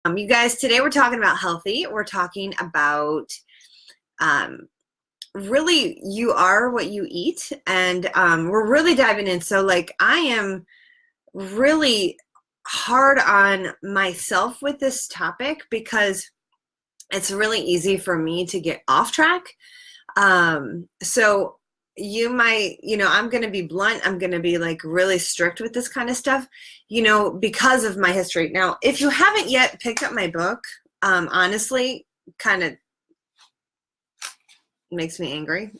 You guys, today we're talking about healthy. We're talking about really you are what you eat, and we're really diving in. So like I am really hard on myself with this topic because it's really easy for me to get off track. So you might, I'm going to be blunt. I'm going to be like really strict with this kind of stuff, because of my history. Now, if you haven't yet picked up my book, honestly, kind of makes me angry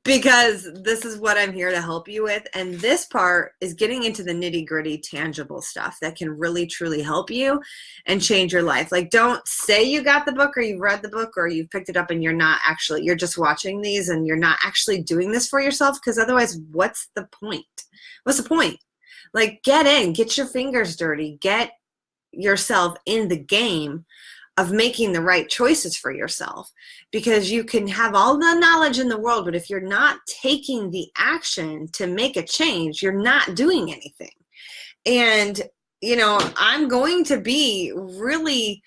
because this is what I'm here to help you with. And this part is getting into the nitty gritty, tangible stuff that can really, truly help you and change your life. Like, don't say you got the book or you've read the book or you've picked it up and you're just watching these and you're not actually doing this for yourself, because otherwise, what's the point? What's the point? Like, get in, get your fingers dirty, get yourself in the game of making the right choices for yourself, because you can have all the knowledge in the world, but if you're not taking the action to make a change, you're not doing anything. And, I'm going to be really,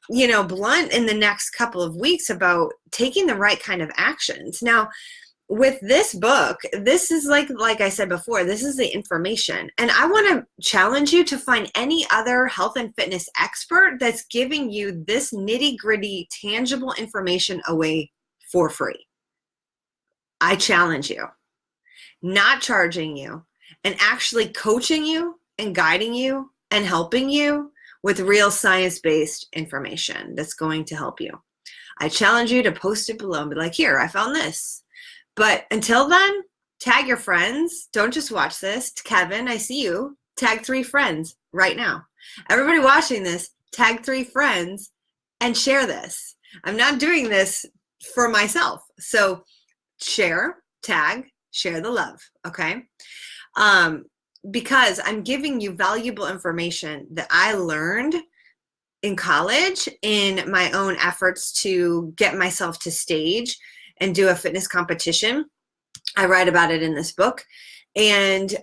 blunt in the next couple of weeks about taking the right kind of actions. Now, with this book, this is like I said before, this is the information. And I want to challenge you to find any other health and fitness expert that's giving you this nitty-gritty, tangible information away for free. I challenge you, not charging you, and actually coaching you and guiding you and helping you with real science-based information that's going to help you. I challenge you to post it below and be like, here, I found this. But until then, tag your friends. Don't just watch this. Kevin, I see you. Tag 3 friends right now. Everybody watching this, tag 3 friends and share this. I'm not doing this for myself. So share, tag, share the love, okay? Because I'm giving you valuable information that I learned in college in my own efforts to get myself to stage and do a fitness competition. I write about it in this book. And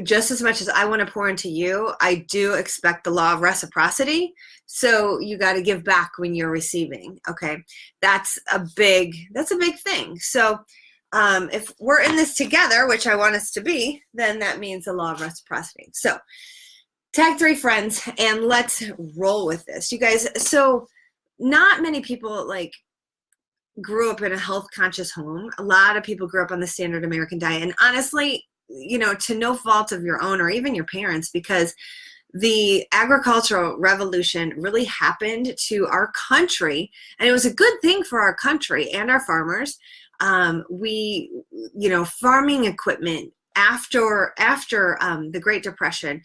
just as much as I want to pour into you, I do expect the law of reciprocity. So you got to give back when you're receiving. Okay. That's a big thing. So if we're in this together, which I want us to be, then that means the law of reciprocity. So tag 3 friends and let's roll with this, you guys. So not many people grew up in a health conscious home. A lot of people grew up on the standard American diet. And honestly, to no fault of your own or even your parents, because the agricultural revolution really happened to our country. And it was a good thing for our country and our farmers. Farming equipment after the Great Depression,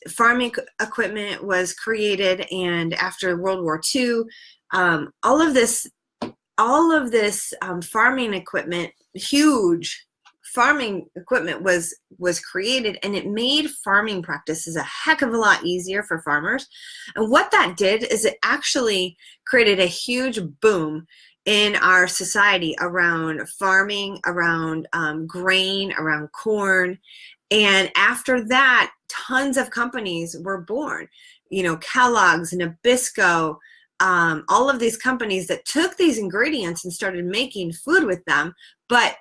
farming equipment was created. And after World War II, all of this farming equipment, huge farming equipment was created, and it made farming practices a heck of a lot easier for farmers. And what that did is it actually created a huge boom in our society around farming, around grain, around corn. And after that, tons of companies were born. Kellogg's, Nabisco, all of these companies that took these ingredients and started making food with them. But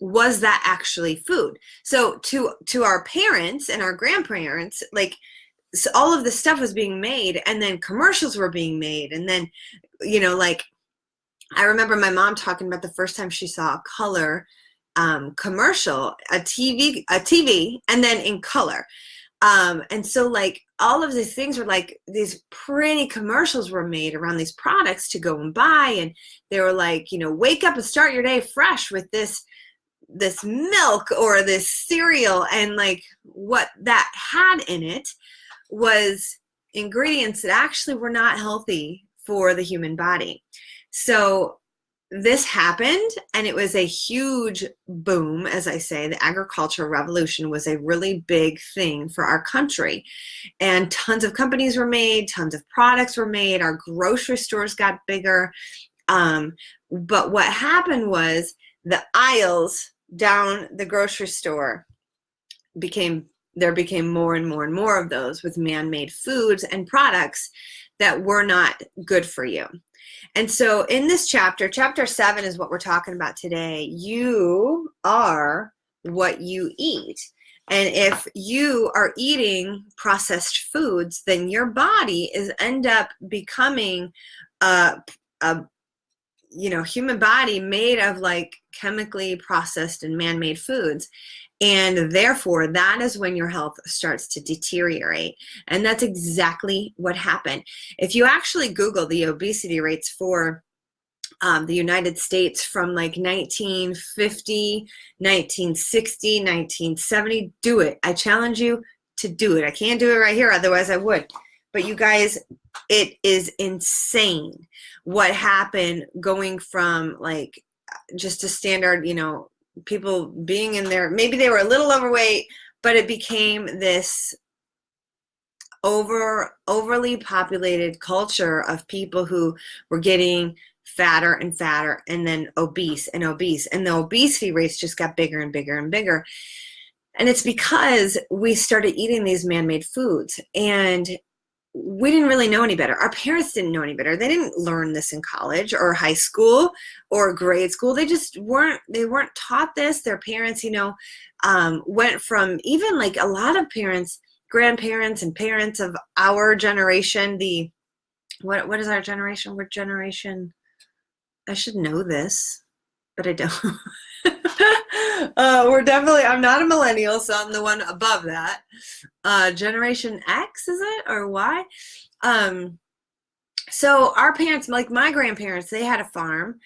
was that actually food? So to our parents and our grandparents, so all of this stuff was being made, and then commercials were being made. And then, I remember my mom talking about the first time she saw a color commercial, a TV, and then in color. And so all of these things were these pretty commercials were made around these products to go and buy. And they were wake up and start your day fresh with this milk or this cereal. And what that had in it was ingredients that actually were not healthy for the human body. So this happened, and it was a huge boom. As I say, the agricultural revolution was a really big thing for our country, and tons of companies were made, tons of products were made, our grocery stores got bigger. But what happened was the aisles down the grocery store became there became more and more and more of those with man-made foods and products that were not good for you. And so in this chapter, chapter 7 is what we're talking about today. You are what you eat. And if you are eating processed foods, then your body is end up becoming a human body made of like chemically processed and man-made foods. And therefore, that is when your health starts to deteriorate. And that's exactly what happened. If you actually Google the obesity rates for the United States from like 1950, 1960, 1970, do it. I challenge you to do it. I can't do it right here, otherwise I would. But you guys, it is insane what happened going from like just a standard, people being in there, maybe they were a little overweight, but it became this overly populated culture of people who were getting fatter and fatter and then obese and obese. And the obesity rates just got bigger and bigger and bigger. And it's because we started eating these man-made foods and we didn't really know any better. Our parents didn't know any better. They didn't learn this in college or high school or grade school. They just weren't taught this. Their parents, went from even like a lot of parents, grandparents and parents of our generation, what is our generation? We're generation, I should know this, but I don't. I'm not a millennial, so I'm the one above that. Generation X, is it, or Y? So our parents, like my grandparents, they had a farm,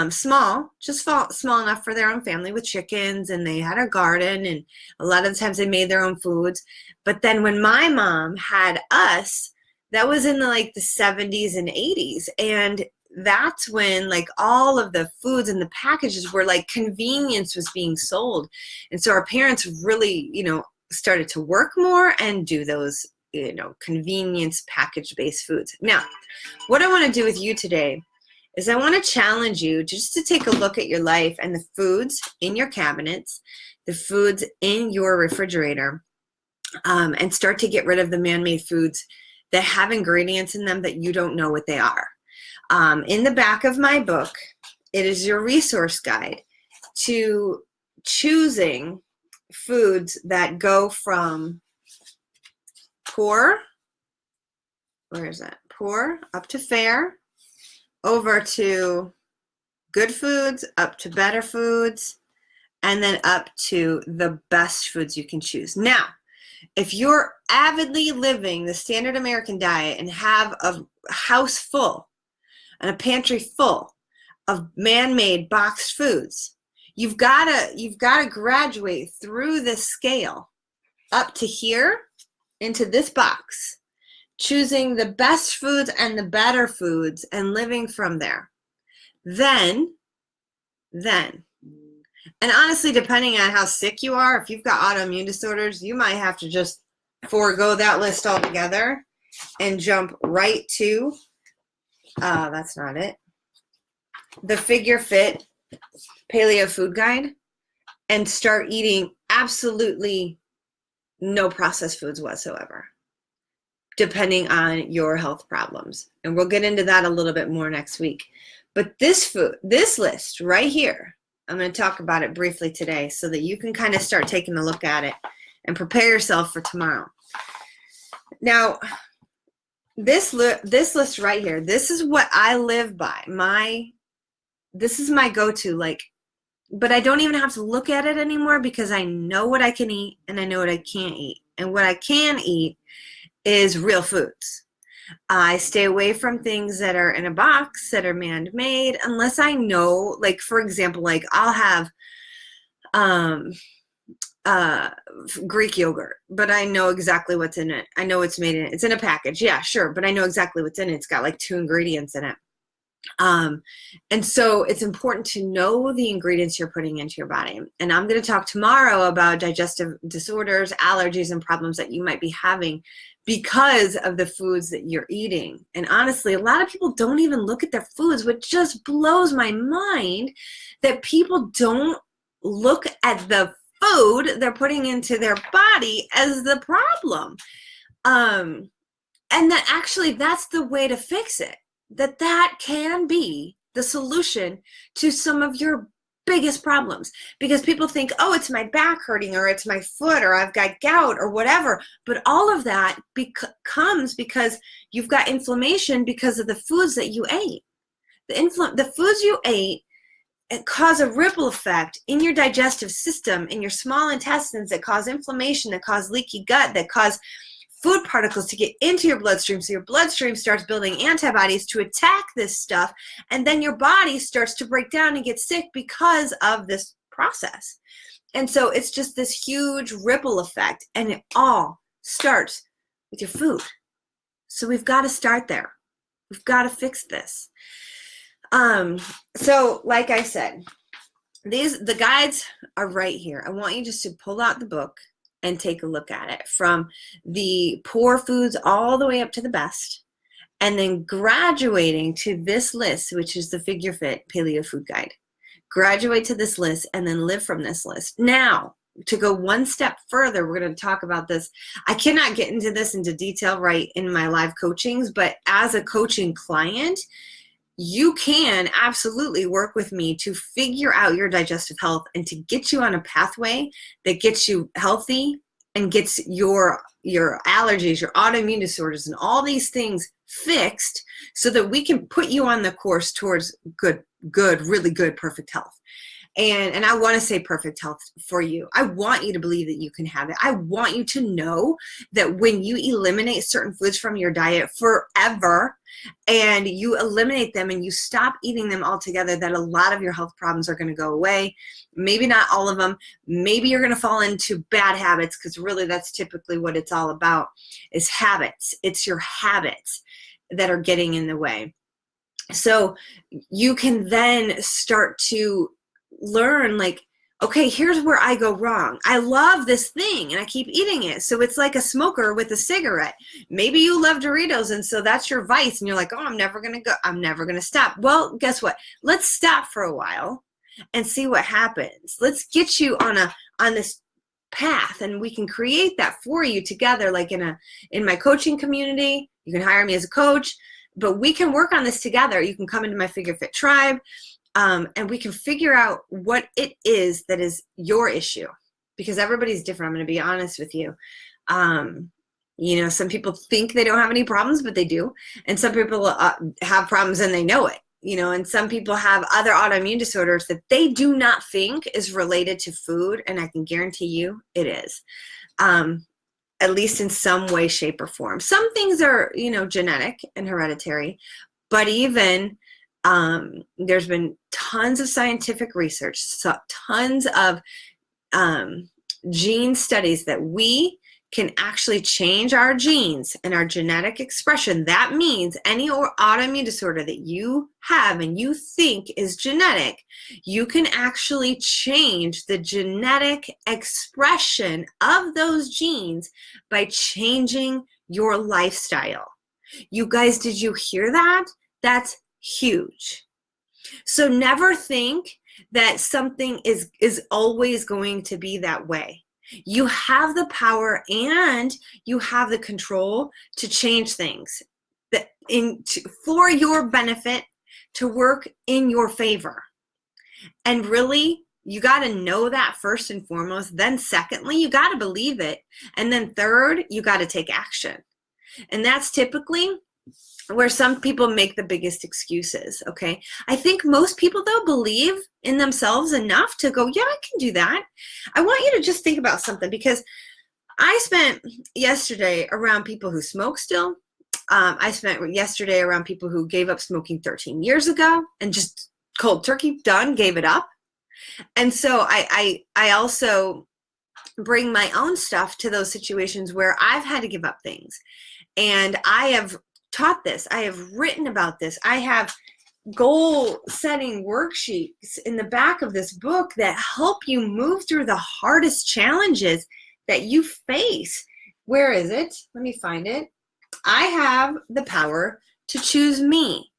small enough for their own family with chickens, and they had a garden, and a lot of the times they made their own foods. But then when my mom had us, that was in the 70s and 80s, and that's when like all of the foods and the packages were like convenience was being sold. And so our parents really, started to work more and do those, convenience package-based foods. Now, what I want to do with you today is I want to challenge you just to take a look at your life and the foods in your cabinets, the foods in your refrigerator, and start to get rid of the man-made foods that have ingredients in them that you don't know what they are. In the back of my book, it is your resource guide to choosing foods that go from poor up to fair, over to good foods, up to better foods, and then up to the best foods you can choose. Now, if you're avidly living the standard American diet and have a house full and a pantry full of man-made boxed foods, you've got to graduate through this scale up to here into this box, choosing the best foods and the better foods and living from there. Then, and honestly, depending on how sick you are, if you've got autoimmune disorders, you might have to just forego that list altogether and jump right to, that's not it, the figureFIT Paleo Food Guide, and start eating absolutely no processed foods whatsoever, depending on your health problems. And we'll get into that a little bit more next week. But this list right here, I'm going to talk about it briefly today so that you can kind of start taking a look at it and prepare yourself for tomorrow. Now, this list right here, this is what I live by. This is my go-to, but I don't even have to look at it anymore because I know what I can eat and I know what I can't eat. And what I can eat is real foods. I stay away from things that are in a box that are man-made unless I know, for example, I'll have Greek yogurt, but I know exactly what's in it. I know what's made in it. It's in a package. Yeah, sure. But I know exactly what's in it. It's got 2 ingredients in it. And so it's important to know the ingredients you're putting into your body. And I'm going to talk tomorrow about digestive disorders, allergies, and problems that you might be having because of the foods that you're eating. And honestly, a lot of people don't even look at their foods, which just blows my mind that people don't look at the food they're putting into their body as the problem. And that actually, that's the way to fix it. That can be the solution to some of your biggest problems, because people think, oh, it's my back hurting, or it's my foot, or I've got gout, or whatever. But all of that comes because you've got inflammation because of the foods that you ate. The foods you ate cause a ripple effect in your digestive system, in your small intestines, that cause inflammation, that cause leaky gut, that cause food particles to get into your bloodstream. So your bloodstream starts building antibodies to attack this stuff. And then your body starts to break down and get sick because of this process. And so it's just this huge ripple effect. And it all starts with your food. So we've got to start there. We've got to fix this. So like I said, the guides are right here. I want you just to pull out the book and take a look at it, from the poor foods all the way up to the best, and then graduating to this list, which is the figureFIT Paleo Food Guide. Graduate to this list and then live from this list. Now, to go one step further, we're going to talk about this. I cannot get into this into detail right in my live coachings, but as a coaching client, you can absolutely work with me to figure out your digestive health and to get you on a pathway that gets you healthy and gets your allergies, your autoimmune disorders, and all these things fixed, so that we can put you on the course towards good, really good, perfect health. And I want to say perfect health for you. I want you to believe that you can have it. I want you to know that when you eliminate certain foods from your diet forever, and you eliminate them and you stop eating them altogether, that a lot of your health problems are going to go away. Maybe not all of them. Maybe you're going to fall into bad habits, because really that's typically what it's all about, is habits. It's your habits that are getting in the way. So you can then start to learn, like, okay, here's where I go wrong. I love this thing and I keep eating it. So it's like a smoker with a cigarette. Maybe you love Doritos, and so that's your vice, and you're like, oh, I'm never going to stop. Well, guess what? Let's stop for a while and see what happens. Let's get you on this path, and we can create that for you together, like in my coaching community. You can hire me as a coach, but we can work on this together. You can come into my figureFIT tribe. And we can figure out what it is that is your issue, because everybody's different. I'm going to be honest with you. Some people think they don't have any problems, but they do. And some people have problems and they know it, and some people have other autoimmune disorders that they do not think is related to food. And I can guarantee you it is, at least in some way, shape, or form. Some things are, genetic and hereditary, but even there's been tons of scientific research, tons of gene studies that we can actually change our genes and our genetic expression. That means any autoimmune disorder that you have and you think is genetic, you can actually change the genetic expression of those genes by changing your lifestyle. You guys, did you hear that? That's huge. So never think that something is always going to be that way. You have the power and you have the control to change things for your benefit, to work in your favor. And really, you got to know that first and foremost. Then secondly, you got to believe it. And then third, you got to take action. And that's typically where some people make the biggest excuses, okay? I think most people, though, believe in themselves enough to go, yeah, I can do that. I want you to just think about something, because I spent yesterday around people who smoke still. I spent yesterday around people who gave up smoking 13 years ago and just cold turkey, done, gave it up. And so I also bring my own stuff to those situations where I've had to give up things. And I have taught this. I have written about this. I have goal setting worksheets in the back of this book that help you move through the hardest challenges that you face. Where is it? Let me find it. I have the power to choose me.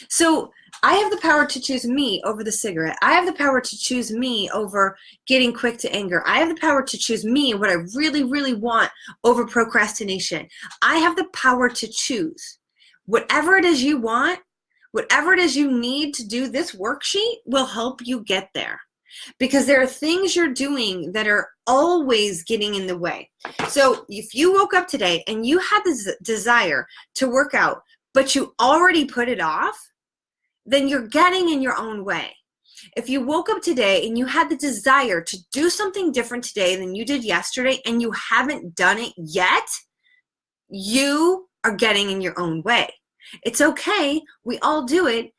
So I have the power to choose me over the cigarette. I have the power to choose me over getting quick to anger. I have the power to choose me, what I really, really want, over procrastination. I have the power to choose. Whatever it is you want, whatever it is you need to do, this worksheet will help you get there. Because there are things you're doing that are always getting in the way. So if you woke up today and you had this desire to work out, but you already put it off, then you're getting in your own way. If you woke up today and you had the desire to do something different today than you did yesterday and you haven't done it yet, you are getting in your own way. It's okay. We all do it.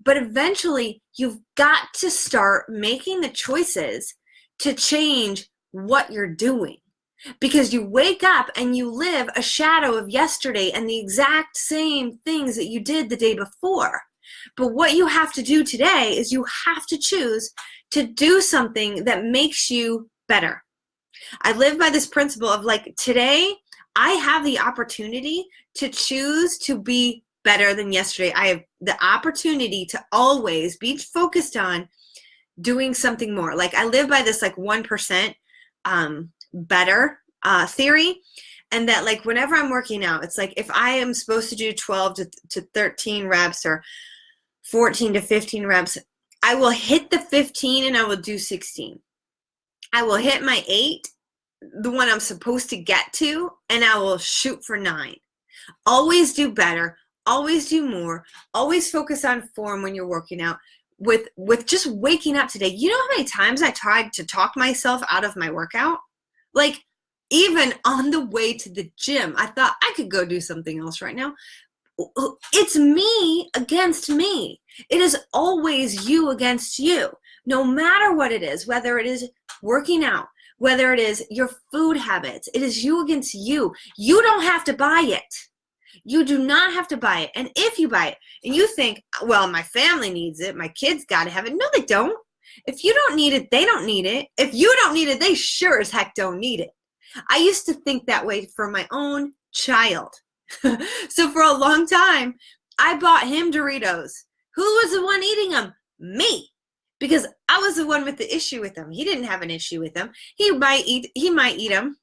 But eventually, you've got to start making the choices to change what you're doing. Because you wake up and you live a shadow of yesterday and the exact same things that you did the day before. But what you have to do today is you have to choose to do something that makes you better. I live by this principle of like, today, I have the opportunity to choose to be better than yesterday. I have the opportunity to always be focused on doing something more. Like I live by this like 1% better theory. And that like whenever I'm working out, it's like if I am supposed to do 12 to 13 reps or 14 to 15 reps, I will hit the 15 and I will do 16. I will hit my 8, the one I'm supposed to get to, and I will shoot for 9. Always do better. Always do more. Always focus on form when you're working out. With just waking up today, you know how many times I tried to talk myself out of my workout? Like, even on the way to the gym, I thought I could go do something else right now. It's me against me. It is always you against you. No matter what it is, whether it is working out, whether it is your food habits, it is you against you. You don't have to buy it. You do not have to buy it. And if you buy it and you think, well, my family needs it, my kids got to have it. No, they don't. If you don't need it, they don't need it. If you don't need it, they sure as heck don't need it. I used to think that way for my own child. So for a long time, I bought him Doritos. Who was the one eating them? Me. Because I was the one with the issue with them. He didn't have an issue with them. He might eat them.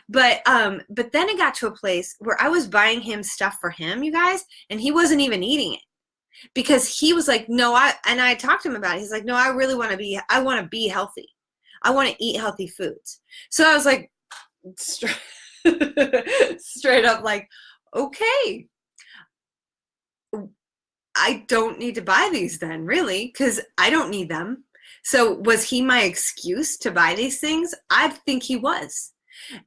But then it got to a place where I was buying him stuff for him, you guys, and he wasn't even eating it. Because he was like, no, I talked to him about it. He's like, no, I want to be healthy. I want to eat healthy foods. So I was like, straight up like, okay, I don't need to buy these then, really, because I don't need them. So was he my excuse to buy these things? I think he was.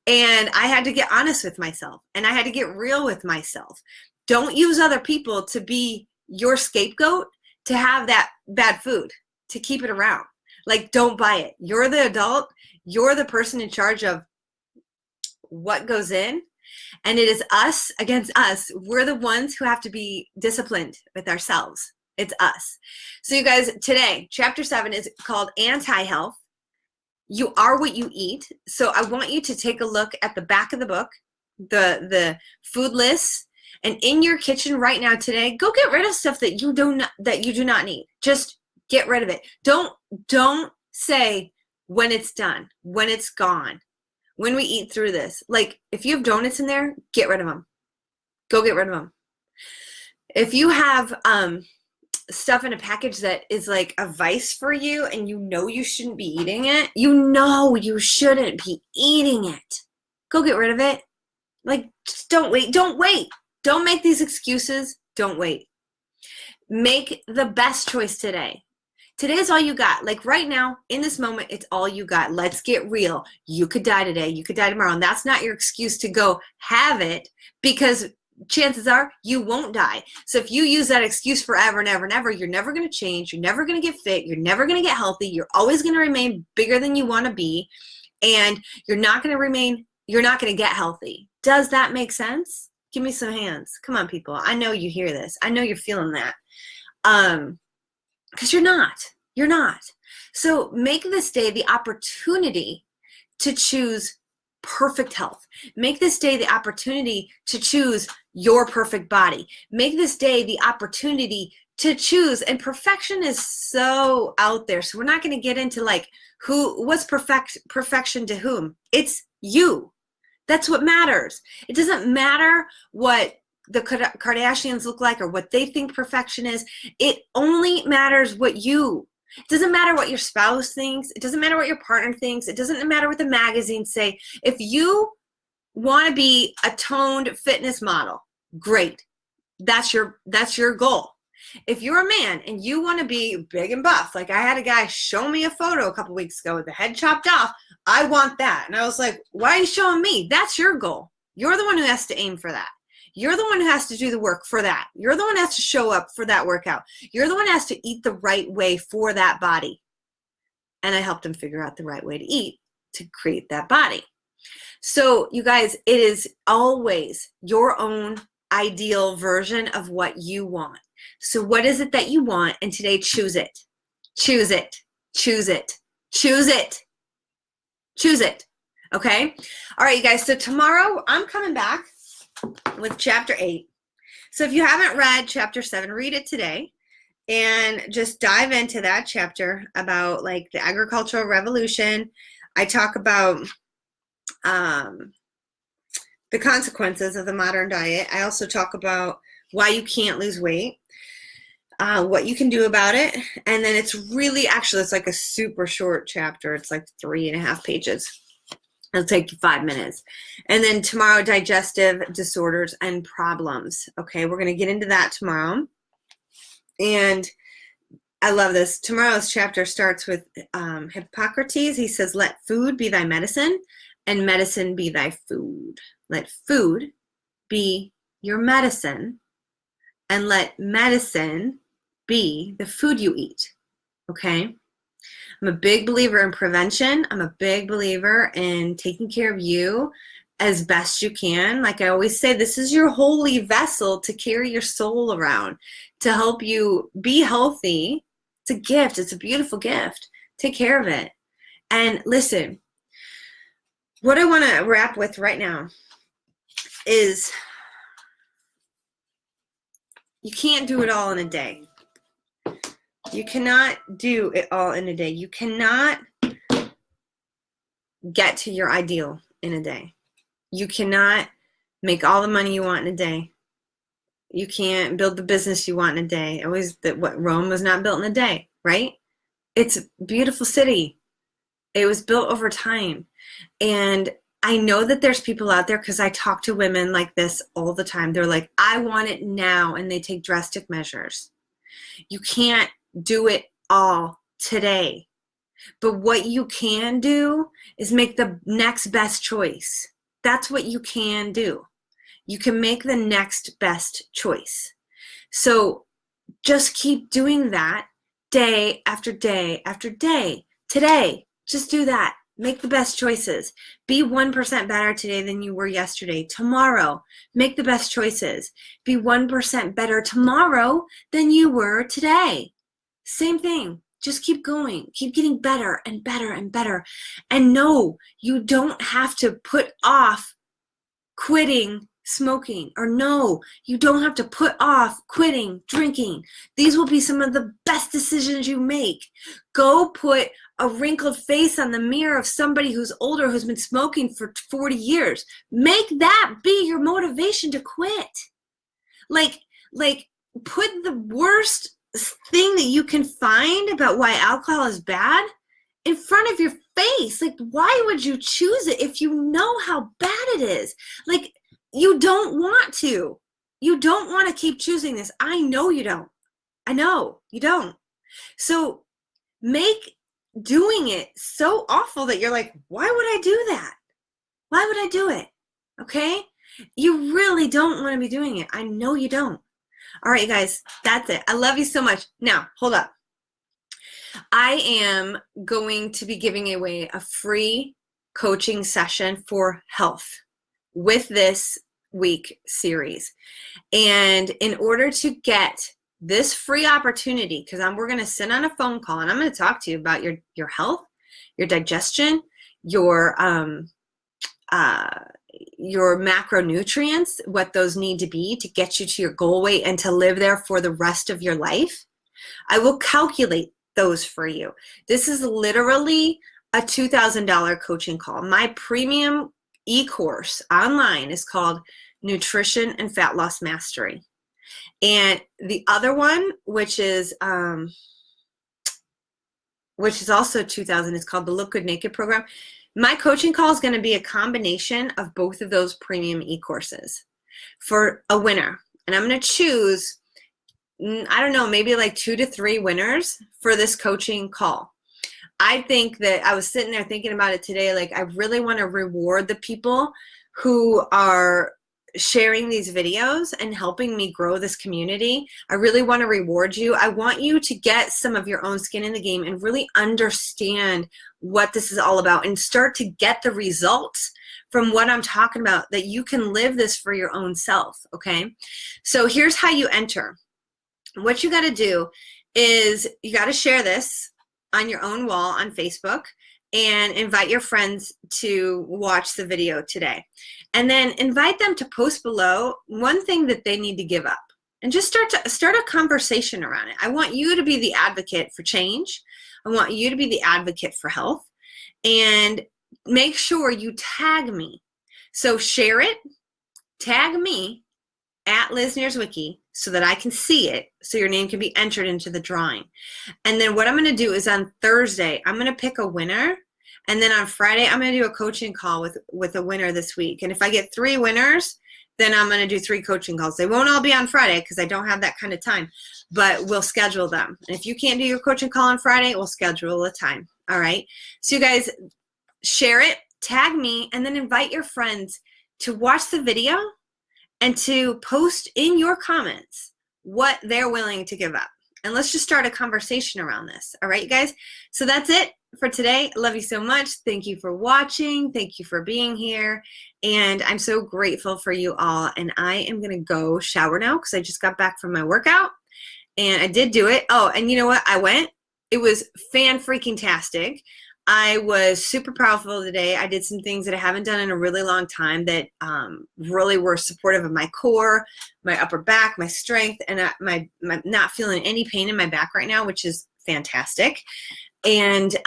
And I had to get honest with myself, and I had to get real with myself. Don't use other people to be your scapegoat to have that bad food, to keep it around. Like, don't buy it. You're the adult. You're the person in charge of what goes in. And it is us against us. We're the ones who have to be disciplined with ourselves. It's us. So you guys, today, chapter 7 is called Anti-Health. You are what you eat. So I want you to take a look at the back of the book, the food lists, and in your kitchen right now today, go get rid of stuff that you do not need. Just get rid of it. Don't say when it's done, when it's gone, when we eat through this. Like, if you have donuts in there, get rid of them. Go get rid of them. If you have stuff in a package that is like a vice for you and you know you shouldn't be eating it, you know you shouldn't be eating it, go get rid of it. Like, just don't wait. Don't make these excuses. Don't wait. Make the best choice today. Today is all you got. Like right now, in this moment, it's all you got. Let's get real. You could die today. You could die tomorrow. And that's not your excuse to go have it, because chances are you won't die. So if you use that excuse forever and ever and ever, you're never going to change. You're never going to get fit. You're never going to get healthy. You're always going to remain bigger than you want to be. And you're not going to get healthy. Does that make sense? Give me some hands. Come on, people. I know you hear this. I know you're feeling that. Because you're not. So make this day the opportunity to choose perfect health. Make this day the opportunity to choose your perfect body. Make this day the opportunity to choose. And perfection is so out there. So we're not going to get into like what's perfection to whom. It's you. That's what matters. It doesn't matter what the Kardashians look like or what they think perfection is. It only matters what you. It doesn't matter what your spouse thinks. It doesn't matter what your partner thinks. It doesn't matter what the magazines say. If you want to be a toned fitness model, great. That's your goal. If you're a man and you want to be big and buff, like I had a guy show me a photo a couple weeks ago with the head chopped off, I want that. And I was like, why are you showing me? That's your goal. You're the one who has to aim for that. You're the one who has to do the work for that. You're the one who has to show up for that workout. You're the one who has to eat the right way for that body. And I helped him figure out the right way to eat to create that body. So you guys, it is always your own ideal version of what you want. So what is it that you want? And today, choose it. Choose it. Choose it. Choose it. Choose it. Okay? All right, you guys. So tomorrow, I'm coming back with chapter 8. So if you haven't read chapter 7, read it today and just dive into that chapter about like the agricultural revolution. I talk about the consequences of the modern diet. I also talk about why you can't lose weight, what you can do about it. And then it's really, actually, it's like a super short chapter. It's like 3.5 pages. It'll take you 5 minutes. And then tomorrow, digestive disorders and problems. Okay, we're going to get into that tomorrow. And I love this. Tomorrow's chapter starts with Hippocrates. He says, let food be thy medicine and medicine be thy food. Let food be your medicine and let medicine be the food you eat. Okay? I'm a big believer in prevention. I'm a big believer in taking care of you as best you can. Like I always say, this is your holy vessel to carry your soul around, to help you be healthy. It's a gift. It's a beautiful gift. Take care of it. And listen, what I want to wrap with right now is you can't do it all in a day. You cannot do it all in a day. You cannot get to your ideal in a day. You cannot make all the money you want in a day. You can't build the business you want in a day. Rome was not built in a day, right? It's a beautiful city. It was built over time. And I know that there's people out there, because I talk to women like this all the time. They're like, I want it now, and they take drastic measures. You can't do it all today. But what you can do is make the next best choice. That's what you can do. You can make the next best choice. So just keep doing that day after day after day. Today, just do that. Make the best choices. Be 1% better today than you were yesterday. Tomorrow, make the best choices. Be 1% better tomorrow than you were today. Same thing. Just keep going. Keep getting better and better and better. And no, you don't have to put off quitting smoking, or no, you don't have to put off quitting drinking. These will be some of the best decisions you make. Go put a wrinkled face on the mirror of somebody who's older, who's been smoking for 40 years. Make that be your motivation to quit. Like put the worst thing that you can find about why alcohol is bad in front of your face. Like, why would you choose it if you know how bad it is? Like, you don't want to. You don't want to keep choosing this. I know you don't. I know you don't. So make doing it so awful that you're like, why would I do that? Why would I do it? Okay? You really don't want to be doing it. I know you don't. All right, you guys, that's it. I love you so much. Now, hold up. I am going to be giving away a free coaching session for health with this week series. And in order to get this free opportunity, because we're going to sit on a phone call and I'm going to talk to you about your health, your digestion, your macronutrients, what those need to be to get you to your goal weight and to live there for the rest of your life. I will calculate those for you. This is literally a $2,000 coaching call. My premium e-course online is called Nutrition and Fat Loss Mastery. And the other one, which is also $2,000, is called the Look Good Naked program. My coaching call is going to be a combination of both of those premium e-courses for a winner. And I'm going to choose, I don't know, maybe like 2 to 3 winners for this coaching call. I think that I was sitting there thinking about it today, like I really want to reward the people who are sharing these videos and helping me grow this community. I really want to reward you. I want you to get some of your own skin in the game and really understand what this is all about and start to get the results from what I'm talking about, that you can live this for your own self, okay? So here's how you enter. What you got to do is you got to share this on your own wall on Facebook and invite your friends to watch the video today. And then invite them to post below one thing that they need to give up. And just start a conversation around it. I want you to be the advocate for change. I want you to be the advocate for health. And make sure you tag me. So share it, tag me at Liz Nierzwicki so that I can see it, so your name can be entered into the drawing. And then what I'm going to do is on Thursday, I'm going to pick a winner. And then on Friday, I'm going to do a coaching call with a winner this week. And if I get 3 winners, then I'm going to do 3 coaching calls. They won't all be on Friday because I don't have that kind of time, but we'll schedule them. And if you can't do your coaching call on Friday, we'll schedule a time. All right. So you guys share it, tag me, and then invite your friends to watch the video and to post in your comments what they're willing to give up. And let's just start a conversation around this. All right, you guys? So that's it for today. I love you so much. Thank you for watching. Thank you for being here. And I'm so grateful for you all. And I am going to go shower now because I just got back from my workout. And I did do it. Oh, and you know what? I went. It was fan-freaking-tastic. I was super powerful today. I did some things that I haven't done in a really long time that really were supportive of my core, my upper back, my strength, and my not feeling any pain in my back right now, which is fantastic. And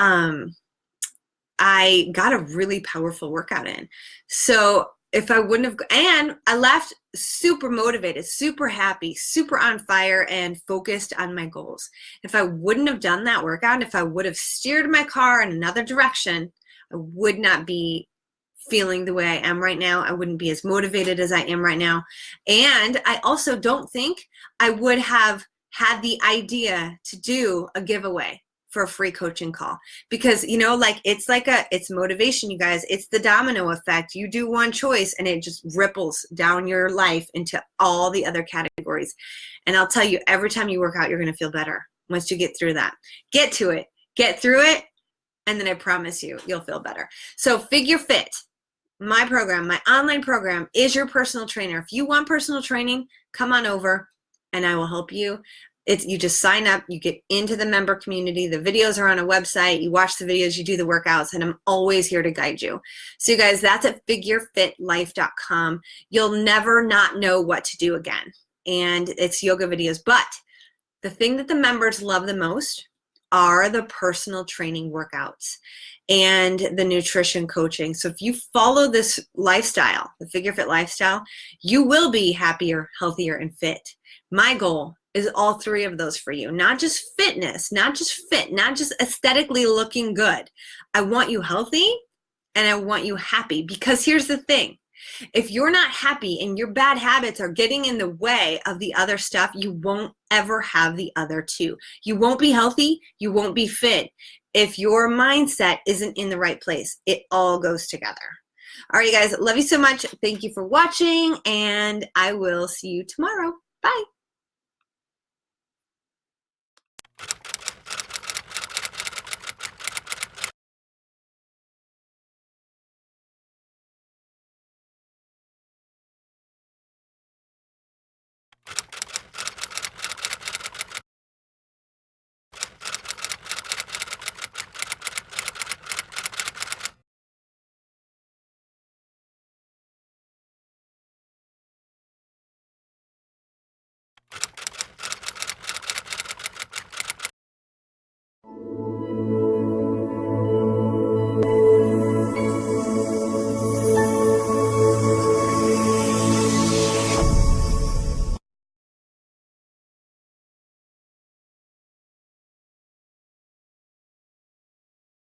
I got a really powerful workout in. So if I wouldn't have, and I left super motivated, super happy, super on fire, and focused on my goals. If I wouldn't have done that workout, if I would have steered my car in another direction, I would not be feeling the way I am right now. I wouldn't be as motivated as I am right now. And I also don't think I would have had the idea to do a giveaway for a free coaching call, because it's motivation, you guys. It's the domino effect. You do one choice and it just ripples down your life into all the other categories. And I'll tell you, every time you work out, you're going to feel better once you get through that. Get to it, get through it, and then I promise you'll feel better. So figureFIT, my program, my online program, is your personal trainer. If you want personal training, come on over and I will help you. You just sign up, you get into the member community, the videos are on a website, you watch the videos, you do the workouts, and I'm always here to guide you. So you guys, that's at figurefitlife.com. You'll never not know what to do again. And it's yoga videos. But the thing that the members love the most are the personal training workouts and the nutrition coaching. So if you follow this lifestyle, the figureFIT lifestyle, you will be happier, healthier, and fit. My goal is all 3 of those for you. Not just fitness, not just fit, not just aesthetically looking good. I want you healthy and I want you happy, because here's the thing. If you're not happy and your bad habits are getting in the way of the other stuff, you won't ever have the other 2. You won't be healthy, you won't be fit. If your mindset isn't in the right place, it all goes together. All right, you guys, love you so much. Thank you for watching, and I will see you tomorrow. Bye.